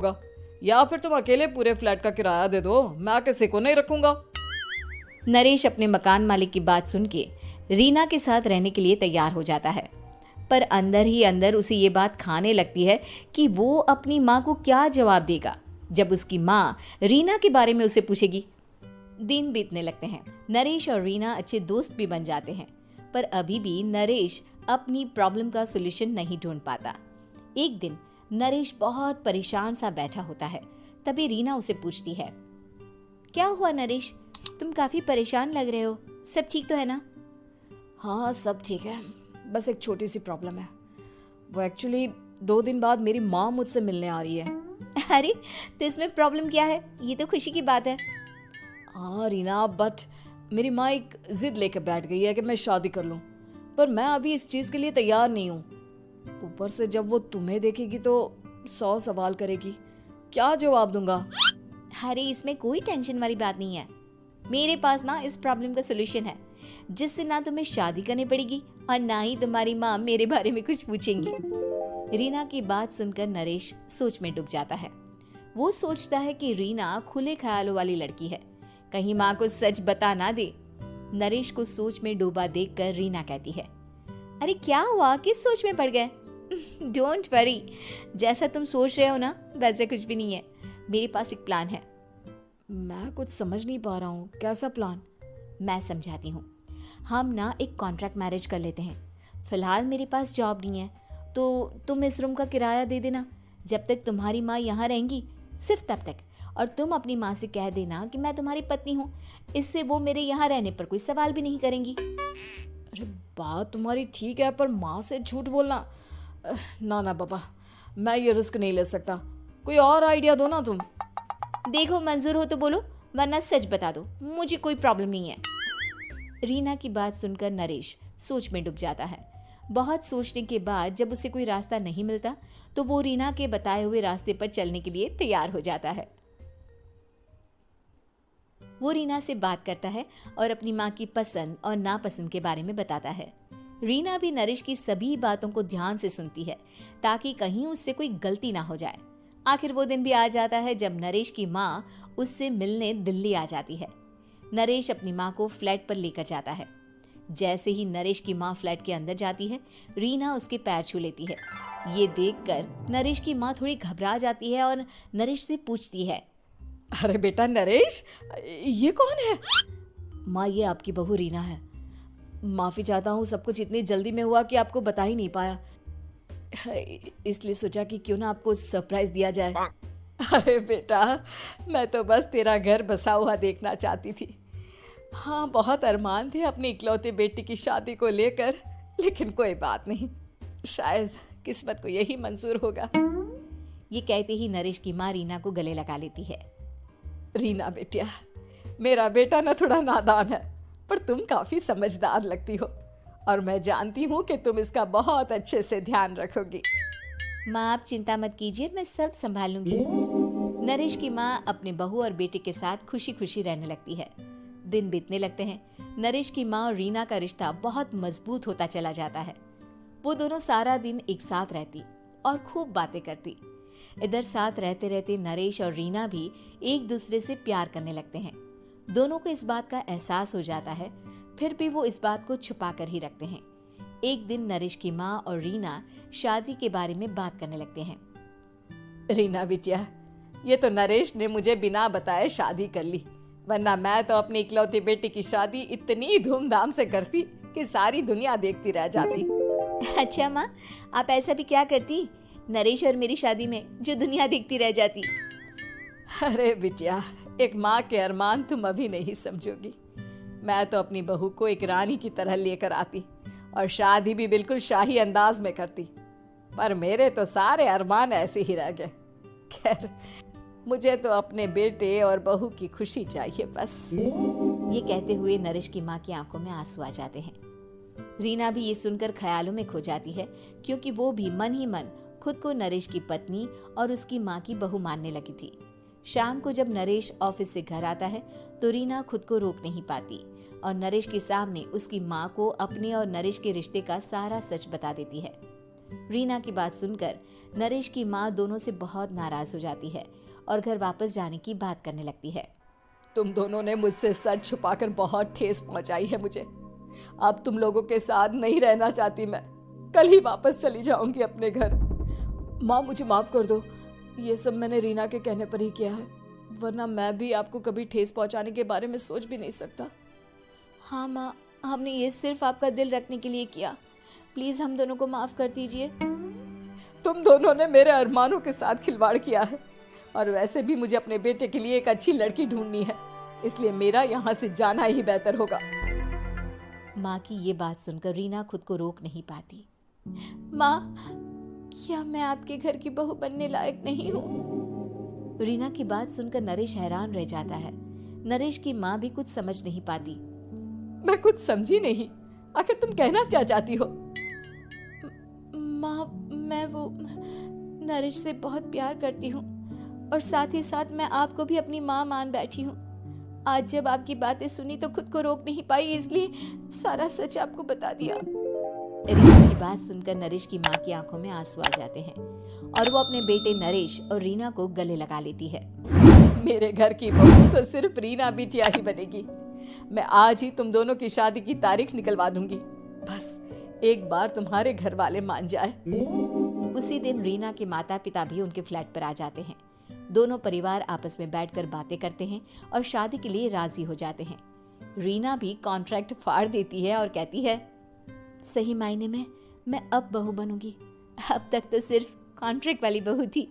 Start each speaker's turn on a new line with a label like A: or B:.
A: होगा, या फिर तुम अकेले पूरे फ्लैट का किराया दे दो, मैं किसी को नहीं रखूंगा।
B: नरेश अपने मकान मालिक की बात सुन के रीना के साथ रहने के लिए तैयार हो जाता है, पर अंदर ही अंदर उसे ये बात खाने लगती है कि वो अपनी माँ को क्या जवाब देगा जब उसकी माँ रीना के बारे में उसे पूछेगी। दिन बीतने लगते हैं। नरेश और रीना अच्छे दोस्त भी बन जाते हैं, पर अभी भी नरेश अपनी प्रॉब्लम का सलूशन नहीं ढूंढ पाता। एक दिन नरेश बहुत परेशान सा बैठा होता है। तभी रीना उसे पूछती है, क्या हुआ नरेश, तुम काफी परेशान लग रहे हो, सब ठीक तो है ना?
A: हाँ सब ठीक है, बस एक छोटी सी प्रॉब्लम है। वो एक्चुअली 2 दिन बाद मेरी माँ मुझसे मिलने आ रही है।
B: अरे तो इसमें प्रॉब्लम क्या है, ये तो खुशी की बात है।
A: हाँ रीना, बट मेरी माँ एक जिद लेकर बैठ गई है कि मैं शादी कर लूँ, पर मैं अभी इस चीज़ के लिए तैयार नहीं हूँ। ऊपर से जब वो तुम्हें देखेगी तो 100 सवाल करेगी, क्या जवाब दूंगा?
B: अरे इसमें कोई टेंशन वाली बात नहीं है, मेरे पास ना इस प्रॉब्लम का सलूशन है, जिससे ना तुम्हें शादी करनी पड़ेगी और ना ही तुम्हारी माँ मेरे बारे में कुछ पूछेंगी। रीना की बात सुनकर नरेश सोच में डूब जाता है। वो सोचता है कि रीना खुले ख्यालों वाली लड़की है, कहीं माँ को सच बता ना दे। नरेश को सोच में डूबा देखकर रीना कहती है, अरे क्या हुआ, किस सोच में पड़ गए? डोंट वरी, जैसा तुम सोच रहे हो ना वैसे कुछ भी नहीं है, मेरे पास एक प्लान है।
A: मैं कुछ समझ नहीं पा रहा हूँ, कैसा प्लान?
B: मैं समझाती हूँ। हम ना एक कॉन्ट्रैक्ट मैरिज कर लेते हैं। फिलहाल मेरे पास जॉब नहीं है, तो तुम इस रूम का किराया दे देना जब तक तुम्हारी माँ यहाँ रहेंगी, सिर्फ तब तक। और तुम अपनी माँ से कह देना कि मैं तुम्हारी पत्नी हूँ, इससे वो मेरे यहाँ रहने पर कोई सवाल भी नहीं करेंगी।
A: अरे बात तुम्हारी ठीक है, पर माँ से झूठ बोलना, ना ना बाबा, मैं ये रिस्क नहीं ले सकता। कोई और आइडिया दो ना तुम।
B: देखो मंजूर हो तो बोलो, वरना सच बता दो, मुझे कोई प्रॉब्लम नहीं है। रीना की बात सुनकर नरेश सोच में डूब जाता है। बहुत सोचने के बाद जब उसे कोई रास्ता नहीं मिलता तो वो रीना के बताए हुए रास्ते पर चलने के लिए तैयार हो जाता है। वो रीना से बात करता है और अपनी माँ की पसंद और नापसंद के बारे में बताता है। रीना भी नरेश की सभी बातों को ध्यान से सुनती है ताकि कहीं उससे कोई गलती ना हो जाए। आखिर वो दिन भी आ जाता है जब नरेश की माँ उससे मिलने दिल्ली आ जाती है। नरेश अपनी माँ को फ्लैट पर लेकर जाता है। जैसे ही नरेश की माँ फ्लैट के अंदर जाती है, रीना उसके पैर छू लेती है। ये देखकर नरेश की माँ थोड़ी घबरा जाती है और नरेश से पूछती है,
A: अरे बेटा नरेश, ये कौन है?
B: माँ ये आपकी बहू रीना है।
A: माफ़ी चाहता हूँ, सब कुछ इतनी जल्दी में हुआ कि आपको बता ही नहीं पाया, इसलिए सोचा कि क्यों ना आपको सरप्राइज दिया जाए। अरे बेटा, मैं तो बस तेरा घर बसा हुआ देखना चाहती थी। हाँ बहुत अरमान थे अपनी इकलौती बेटी की शादी को लेकर, लेकिन कोई बात नहीं, शायद किस्मत को यही मंजूर होगा।
B: ये कहते ही नरेश की माँ रीना को गले लगा लेती है।
A: रीना बेटिया, मेरा बेटा ना थोड़ा नादान है, पर तुम काफी समझदार लगती हो और मैं जानती हूँ कि तुम इसका बहुत अच्छे से ध्यान रखोगी।
B: माँ आप चिंता मत कीजिए, मैं सब संभाल लूंगी। नरेश की माँ अपने बहू और बेटे के साथ खुशी खुशी रहने लगती है। दिन बीतने लगते हैं। नरेश की माँ और रीना का रिश्ता बहुत मजबूत होता चला जाता है। वो दोनों सारा दिन एक साथ रहती और खूब बातें करती। इधर साथ रहते रहते नरेश और रीना भी एक दूसरे से प्यार करने लगते हैं। दोनों को इस बात का एहसास हो जाता है, फिर भी वो इस बात को छुपा कर ही रखते हैं। एक दिन नरेश की माँ और रीना शादी के बारे में बात करने लगते हैं।
A: रीना बिटिया, ये तो नरेश ने मुझे बिना बताए शादी कर ली, वरना मैं तो अपनी इकलौती बेटी की शादी इतनी धूमधाम से करती कि सारी दुनिया देखती रह जाती।
B: अच्छा माँ, आप ऐसा भी क्या करती नरेश और मेरी शादी में जो दुनिया देखती रह जाती?
A: अरे बिटिया, एक माँ के अरमान तुम अभी नहीं समझोगी। मैं तो अपनी बहू को एक रानी की तरह लेकर आती और शादी भी बिल्कुल शाही अंदाज में करती, पर मेरे तो सारे अरमान ऐसे ही रह गए। खैर, मुझे तो अपने बेटे और बहू की खुशी चाहिए बस।
B: ये कहते हुए नरेश की माँ की आंखों में आंसू आ जाते हैं। रीना भी ये सुनकर ख्यालों में खो जाती है, क्योंकि वो भी मन ही मन खुद को नरेश की पत्नी और उसकी माँ की बहू मानने लगी थी। शाम को जब नरेश ऑफिस से घर आता है तो रीना खुद को रोक नहीं पाती और नरेश के सामने उसकी माँ को अपने और नरेश के रिश्ते का सारा सच बता देती है। रीना की बात सुनकर नरेश की माँ दोनों से बहुत नाराज हो जाती है और घर वापस जाने की बात करने लगती है।
A: तुम दोनों ने मुझसे सच छुपाकर बहुत ठेस पहुंचाई है मुझे। अब तुम लोगों के साथ नहीं रहना चाहती मैं। कल ही वापस चली जाऊंगी अपने घर। माँ मुझे माफ कर दो, ये सब मैंने रीना के कहने पर ही किया है, वरना मैं भी आपको कभी ठेस पहुंचाने के बारे में सोच भी नहीं सकता।
B: हाँ माँ, हमने ये सिर्फ आपका दिल रखने के लिए किया, प्लीज हम दोनों को माफ कर दीजिए।
A: तुम दोनों ने मेरे अरमानों के साथ खिलवाड़ किया है, और वैसे भी मुझे अपने बेटे के लिए एक अच्छी लड़की ढूंढनी है, इसलिए मेरा यहाँ से जाना ही बेहतर होगा।
B: माँ की ये बात सुनकर रीना खुद को रोक नहीं पाती। माँ, क्या मैं आपके घर की बहू बनने लायक नहीं हूँ? रीना की बात सुनकर नरेश हैरान रह जाता है। नरेश की माँ भी कुछ समझ नहीं पाती।
A: मैं कुछ समझी नहीं, आखिर तुम कहना क्या चाहती हो?
B: माँ, मैं वो नरेश से बहुत प्यार करती हूँ और साथ ही साथ मैं आपको भी अपनी माँ मान बैठी हूँ। आज जब आपकी बातें सुनी तो खुद को रोक नहीं पाई, इसलिए सारा सच आपको बता दिया। रीना की बात सुनकर नरेश की माँ की आंखों में आंसू आ जाते हैं और वो अपने बेटे नरेश और रीना को गले लगा लेती है।
A: मेरे घर की बहू तो सिर्फ रीना बिटिया ही बनेगी। मैं आज ही तुम दोनों की शादी की तारीख निकलवा दूंगी, बस एक बार तुम्हारे घर वाले मान जाए।
B: उसी दिन रीना के माता पिता भी उनके फ्लैट पर आ जाते हैं। दोनों परिवार आपस में बैठकर बातें करते हैं और शादी के लिए राजी हो जाते हैं। रीना भी कॉन्ट्रैक्ट फाड़ देती है और कहती है, सही मायने में मैं अब बहू बनूंगी, अब तक तो सिर्फ कॉन्ट्रैक्ट वाली बहू थी।